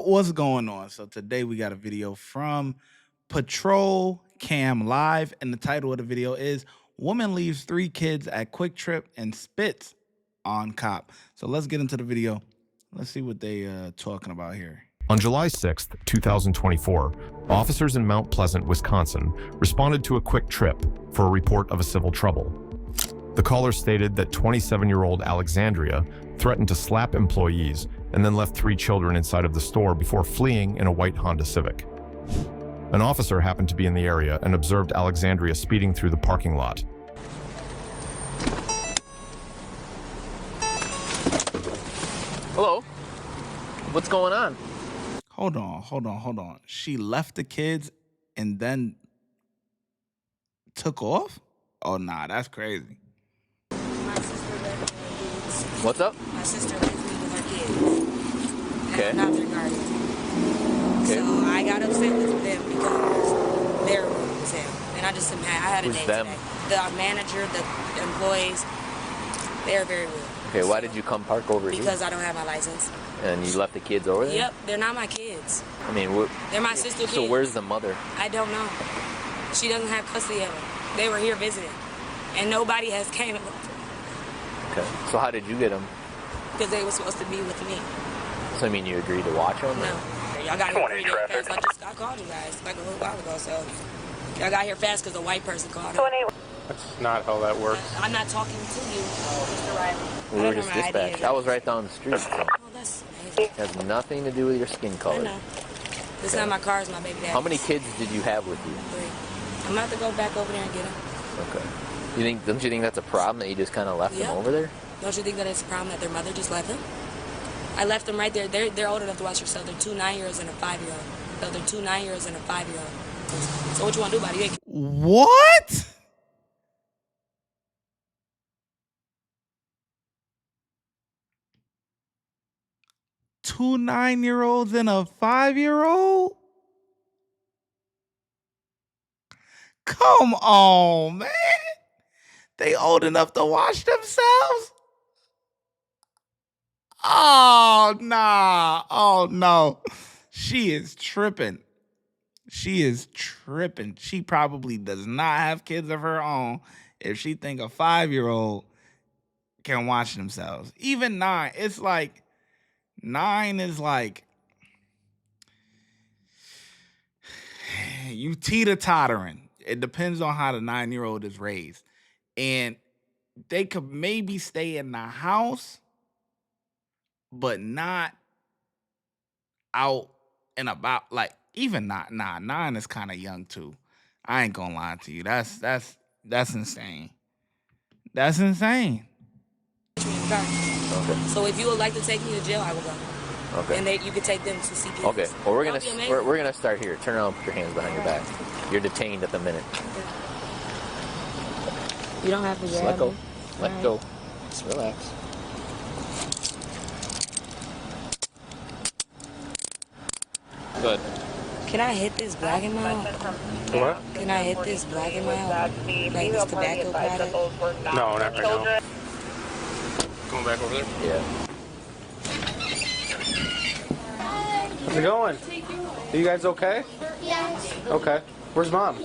What's going on? So today we got a video from Patrol Cam Live, and the title of the video is "Woman Leaves 3 Kids at Quick Trip and Spits on Cop." So let's get into the video. Let's see what they talking about here. On July 6th, 2024, officers in Mount Pleasant, Wisconsin, responded to a Quick Trip for a report of a civil trouble. The caller stated that 27-year-old Alexandria threatened to slap employees and then left 3 children inside of the store before fleeing in a white Honda Civic. An officer happened to be in the area and observed Alexandria speeding through the parking lot. Hello? What's going on? Hold on. She left the kids and then took off? Oh, nah, that's crazy. My sister left me with kids. What's up? My sister left me with her kids. Okay. Not their guardian. Okay. So I got upset with them because their room was them. And I just I had a Who's day them? today. The manager, the employees, they're very rude. Okay, why did you come park over here? Because I don't have my license. And you left the kids over there? Yep, they're not my kids. I mean, They're my sister kids. so where's the mother? I don't know. She doesn't have custody of them. They were here visiting. And nobody has came and looked for them. Okay. So how did you get them? Because they were supposed to be with me. So I mean, you agreed to watch them? No. Y'all got here pretty fast. I called you guys like a little while ago, so y'all got here fast because a white person called them. That's not how that works. I'm not talking to you, Mr. Riley. We were just dispatched. I was right down the street. So. Oh, that's amazing. It has nothing to do with your skin I color. know. It's not my car, it's my baby dad. How many kids did you have with you? 3. I'm about to go back over there and get them. Okay. Don't you think that's a problem that you just kind of left them over there? Don't you think that it's a problem that their mother just left them? I left them right there. They're old enough to watch themselves. They're 2 9-year-olds and a 5-year-old. So they're 2 9-year-olds and a 5-year-old. So what you want to do about it? What? Two 9-year-olds and a 5-year-old? Come on, man. They old enough to wash themselves? Oh, nah. Oh, no. She is tripping. She probably does not have kids of her own if she think a 5-year-old can wash themselves. Even 9. It's like 9 is like you teeter-tottering. It depends on how the 9-year-old is raised. And they could maybe stay in the house, but not out and about. Like, even not. Nah, 9 is kind of young too. I ain't gonna lie to you. That's insane. That's insane. Okay. So if you would like to take me to jail, I will go. Okay. And you could take them to CPS. Okay. Well, we're gonna start here. Turn around, put your hands behind your back. You're detained at the minute. You don't have to Just grab let go. me. Let All go. right. Just relax. Good. Can I hit this black and mild? What? Can I hit this black and mild? Like this tobacco product? No, not right now. Going back over there? Yeah. How's it going? Are you guys okay? Yeah. Okay. Where's Mom? Mom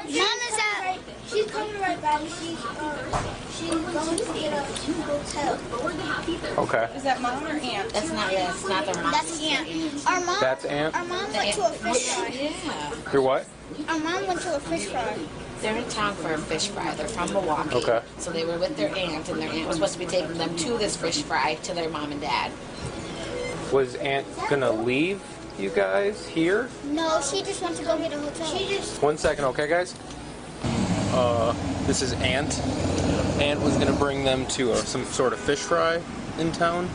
is at. She's coming right back. She's going to get a hotel. Okay. Is that mom or aunt? That's not their mom. That's Aunt. Our mom. That's Aunt? Our mom went to a fish fry. Yeah. Your what? Our mom went to a fish fry. They're in town for a fish fry. They're from Milwaukee. Okay. So they were with their aunt, and their aunt was supposed to be taking them to this fish fry to their mom and dad. Was Aunt gonna leave you guys here? No, she just went to go get a hotel. She just. 1 second, okay, guys? This is Aunt. Aunt was gonna bring them to some sort of fish fry in town,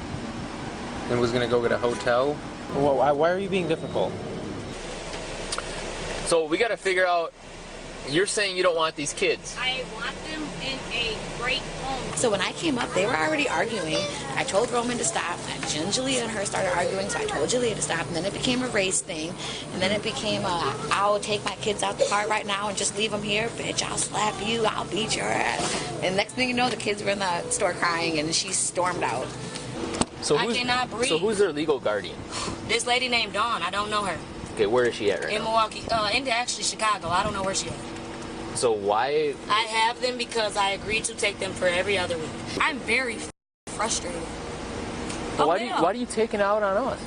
and was gonna go get a hotel. Why are you being difficult? So we got to figure out. You're saying you don't want these kids. I want them in a great home. So when I came up, they were already arguing. I told Roman to stop. And Julia and her started arguing, so I told Julia to stop. And then it became a race thing. And then it became I'll take my kids out the car right now and just leave them here. Bitch, I'll slap you. I'll beat your ass. And next thing you know, the kids were in the store crying, and she stormed out. So I cannot breathe. So who's their legal guardian? This lady named Dawn. I don't know her. Okay, where is she at right In now? Milwaukee, in actually Chicago. I don't know where she is. So why? I have them because I agreed to take them for every other week. I'm very frustrated. Why do you take it out on us?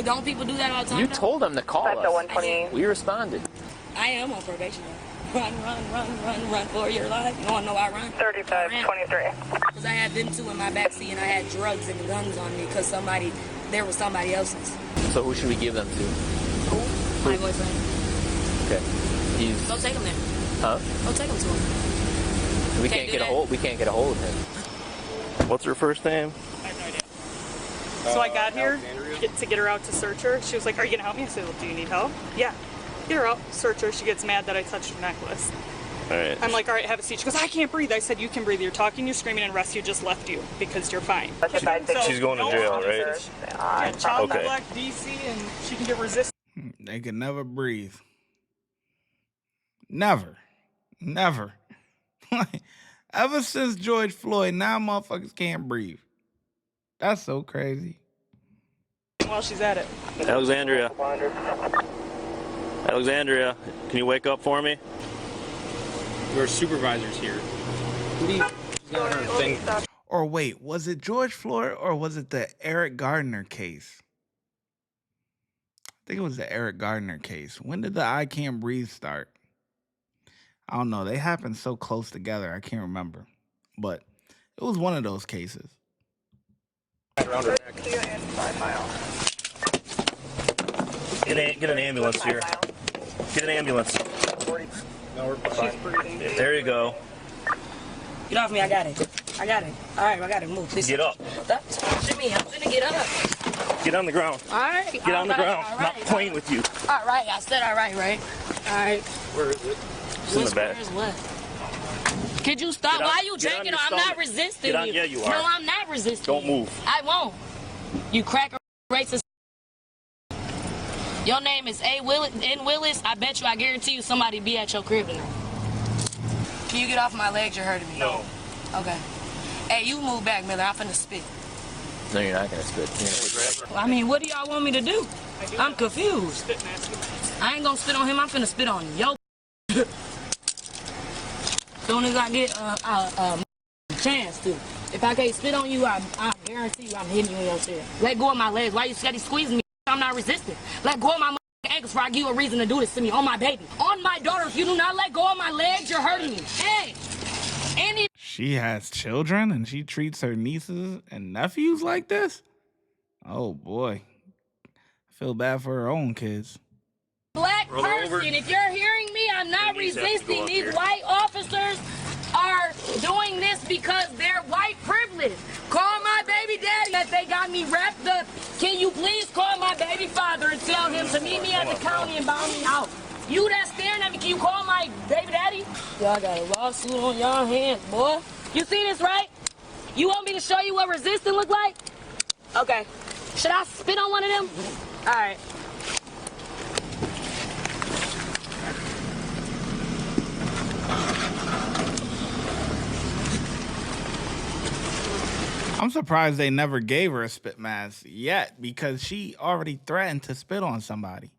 Don't people do that all the time? You though? told them to call us. We responded. I am on probation. Run for your life. You want to know why I run? 3523. Because I had them two in my backseat and I had drugs and guns on me because there was somebody else's. So who should we give them to? My boyfriend. Okay. Go take him there. Huh? Go take him to him. We can't get a hold. We can't get a hold of him. What's her first name? I have no idea. So I got here to get her out to search her. She was like, "Are you gonna help me?" I said, "Well, do you need help?" "Yeah." Get her out, search her. She gets mad that I touched her necklace. All right. I'm like, "All right, have a seat." She goes, "I can't breathe." I said, "You can breathe. You're talking, you're screaming, and rescue just left you because you're fine." She's going to jail, right? Yeah, child Okay. neglect, DC, and she can get resistant. They can never breathe. Never. Like, ever since George Floyd, now motherfuckers can't breathe. That's so crazy. While she's at it. Alexandria. Alexandria, can you wake up for me? Your supervisor's here. She's got her thing. Or wait, was it George Floyd or was it the Eric Gardner case? I think it was the Eric Gardner case. When did the I Can't Breathe start? I don't know. They happened so close together. I can't remember. But it was one of those cases. Around her neck. Get an ambulance here. Get an ambulance. No, we're fine. There you go. Get off me. I got it. All right, I got it. Move. Please. Get up. Stop touching me. I'm finna get up. Get on the ground. All right. Get on the ground. I'm not playing with you. All right. I said all right, right? All right. Where is it? It's in the back. Where's what? Could you stop? Get on- Why are you get on taking your her? I'm not stomach. resisting Get on- you. yeah, you No, are. I'm not resisting. Don't you. move. I won't. You cracker racist. Your name is A. Willis. I bet you, I guarantee you somebody be at your crib tonight. Can you get off my legs? You're hurting me. No. Okay. Hey, you move back, Miller. I'm finna spit. No, you're not gonna spit. You're gonna I mean, what do y'all want me to do? I'm confused. I ain't gonna spit on him. I'm finna spit on you. Yo. Soon as I get a chance to. If I can't spit on you, I guarantee you I'm hitting you in your chair. Let go of my legs. Why you steady squeezing me? I'm not resisting. Let go of my ankles before I give you a reason to do this to me. On my baby. On my daughter. If you do not let go of my legs, you're hurting me. Hey. She has children and she treats her nieces and nephews like this? Oh boy. I feel bad for her own kids. Black Roll over. person, if you're hearing me, I'm not Your knees have to go resisting. up These here. white officers are doing this because they're white privilege. Call my baby daddy that they got me wrapped up. Can you please call my baby father and tell him to meet me at the county and bound me out? You that's staring at me, can you call my baby daddy? Y'all got a lawsuit on y'all hands, boy. You see this, right? You want me to show you what resisting look like? Okay. Should I spit on one of them? All right. I'm surprised they never gave her a spit mask yet because she already threatened to spit on somebody.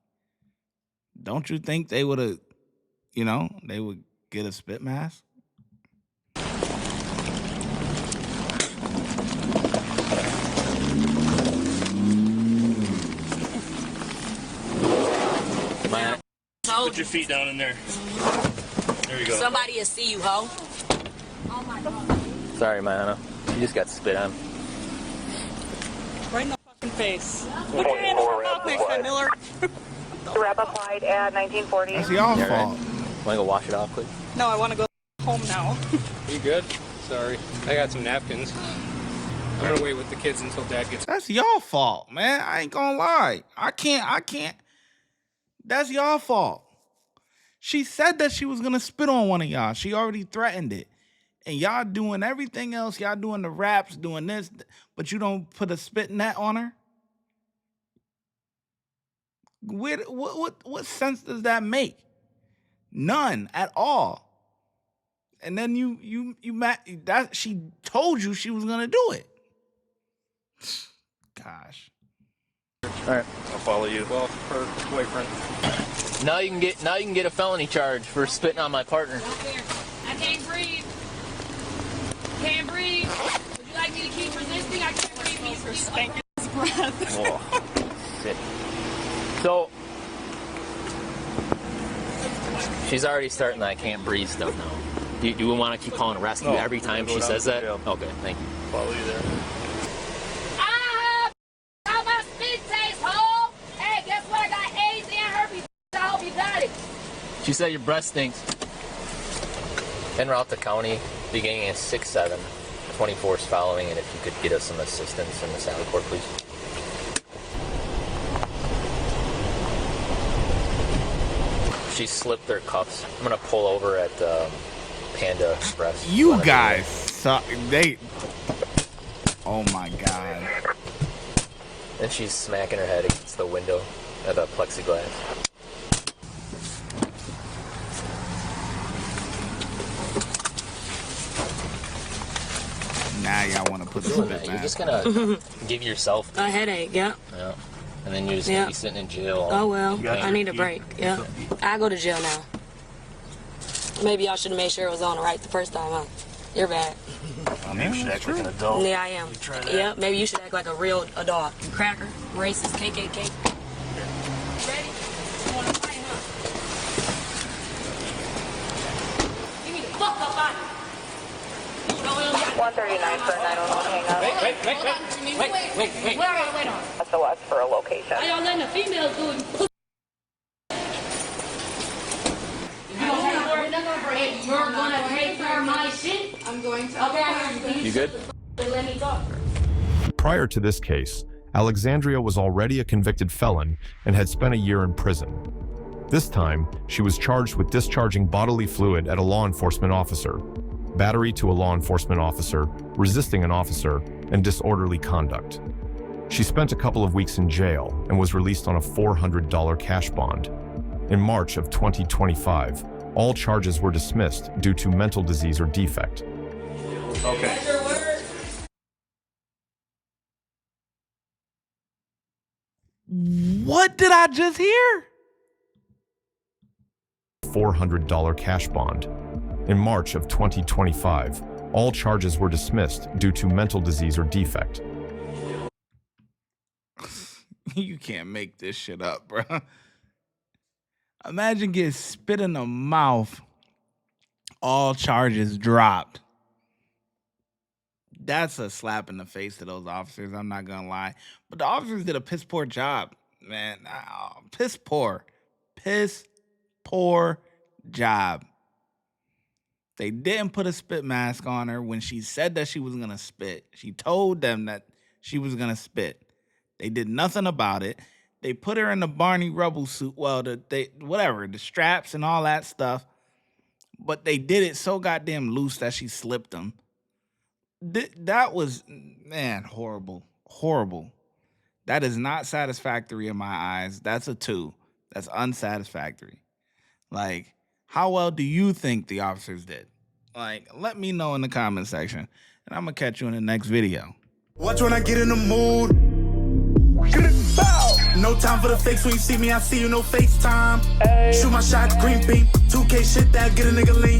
Don't you think they would have, they would get a spit mask? Put your feet down in there. There you go. Somebody will see you, ho. Oh my God. Sorry, Mayana. You just got spit on. Right in the fucking face. Put your hand in your mouth next time, Miller. Wrap applied at 1940. That's y'all's Yeah, right. fault. Wanna go wash it off, quick? No, I want to go home now. You good? Sorry. I got some napkins. I'm gonna wait with the kids until Dad gets. That's y'all fault, man. I ain't gonna lie. I can't. That's y'all fault. She said that she was gonna spit on one of y'all. She already threatened it. And y'all doing everything else. Y'all doing the raps, doing this, but you don't put a spit net on her? What sense does that make? None at all. And then you that she told you she was gonna do it. Gosh. All right. I'll follow you. Well, her boyfriend. Now you can get a felony charge for spitting on my partner. I can't breathe. Can't breathe. Would you like me to keep resisting? I can't breathe. Her stinking breath. Oh, shit. So she's already starting that I can't breathe stuff now. Do you want to keep calling a rescue every time she says that? Okay, thank you. Follow you there. How my spit taste, ho? Hey, guess what? I got AIDS and herpes. I hope you got it. She said your breath stinks. En route to county, beginning at 6/7, 24's following, and if you could get us some assistance in the Sally Court, please. She slipped her cuffs. I'm gonna pull over at Panda Express. You guys suck. Oh my god. And she's smacking her head against the window of the plexiglass. Now y'all want to put a spit You're mask. just gonna give yourself A headache, yeah. yeah. And then you're just gonna be sitting in jail. Oh well, Pain. I need a break, yeah. I go to jail now. Maybe I should have made sure it was on the right the first time, huh? You're bad. Maybe you should act like an adult. Yeah, I am. Yeah, maybe you should act like a real adult. You cracker, racist, KKK. Ready? You wanna fight, huh? Give me the fuck up out of here. 139 for a 911 hang up. Wait. What I gotta wait on? SOS for a location. How y'all letting the females do it? You're gonna take care of my shit? I'm going to. Okay, You good? let me talk. Prior to this case, Alexandria was already a convicted felon and had spent a year in prison. This time, she was charged with discharging bodily fluid at a law enforcement officer, battery to a law enforcement officer, resisting an officer, and disorderly conduct. She spent a couple of weeks in jail and was released on a $400 cash bond. In March of 2025, all charges were dismissed due to mental disease or defect. Okay. What did I just hear? $400 cash bond. In March of 2025, all charges were dismissed due to mental disease or defect. You can't make this shit up, bro. Imagine getting spit in the mouth, all charges dropped. That's a slap in the face to those officers, I'm not gonna lie. But the officers did a piss poor job, man. Piss poor job. They didn't put a spit mask on her when she said that she was gonna spit. She told them that she was gonna spit. They did nothing about it. They put her in the Barney Rubble suit. Well, the straps and all that stuff. But they did it so goddamn loose that she slipped them. That was, man, horrible. Horrible. That is not satisfactory in my eyes. That's a 2. That's unsatisfactory. Like, how well do you think the officers did? Like, let me know in the comment section. And I'm going to catch you in the next video. Watch when I get in the mood. No time for the fakes. When you see me, I see you, no FaceTime. Shoot my shot, green beam. 2K shit that get a nigga lean.